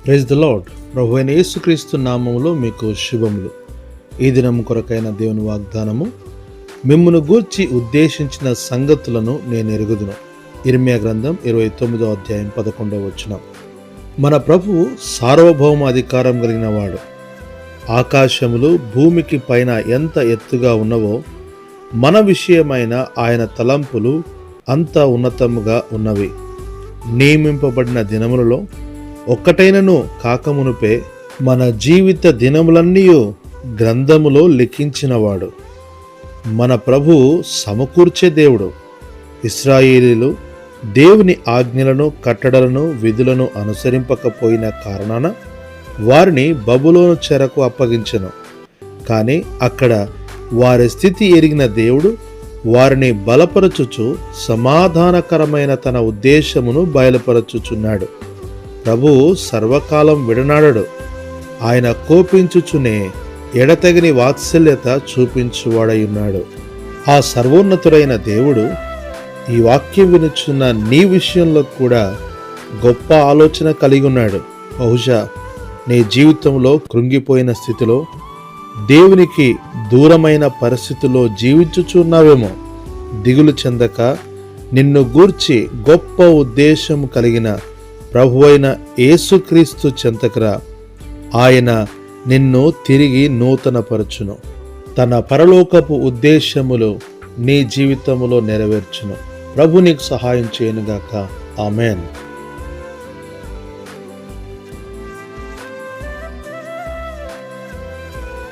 Praise the lord. ప్రభు అయిన యేసుక్రీస్తు నామములో మీకు శుభములు. ఈ దినం కొరకైన దేవుని వాగ్దానము, మిమ్మును గూర్చి ఉద్దేశించిన సంగతులను నేను ఎరుగుదును. ఇర్మియా గ్రంథం 29వ అధ్యాయం 11వ వచనం. మన ప్రభువు సార్వభౌమాధికారం కలిగిన వాడు. ఆకాశములు భూమికి పైన ఎంత ఎత్తుగా ఉన్నవో మన విషయమైన ఆయన తలంపులు అంత ఉన్నతముగా ఉన్నవి. నియమింపబడిన దినములలో ఒక్కటైనను కాకమునుపే మన జీవిత దినములన్నీ గ్రంథములో లిఖించినవాడు. మన ప్రభువు సమకూర్చే దేవుడు. ఇశ్రాయేలీయులు దేవుని ఆజ్ఞలను, కట్టడలను, విధులను అనుసరింపకపోయిన కారణాన వారిని బబులోను చెరకు అప్పగించెను. కానీ అక్కడ వారి స్థితి ఎరిగిన దేవుడు వారిని బలపరచుచు సమాధానకరమైన తన ఉద్దేశమును బయలుపరచుచున్నాడు. ప్రభువు సర్వకాలం విడనాడడు. ఆయన కోపించుచునే ఎడతెగని వాత్సల్యత చూపించువాడయున్నాడు. ఆ సర్వోన్నతుడైన దేవుడు ఈ వాక్యం వినుచున్న నీ విషయంలో కూడా గొప్ప ఆలోచన కలిగి ఉన్నాడు. బహుశా నీ జీవితంలో కృంగిపోయిన స్థితిలో, దేవునికి దూరమైన పరిస్థితుల్లో జీవించుచున్నావేమో. దిగులు చెందక, నిన్ను గూర్చి గొప్ప ఉద్దేశం కలిగిన ప్రభువైన యేసుక్రీస్తు చెంతకురా. ఆయన నిన్ను తిరిగి నూతనపరచును. తన పరలోకపు ఉద్దేశములు నీ జీవితములో నెరవేర్చును. ప్రభు నీకు సహాయం చేయనుగాక. ఆమేన్.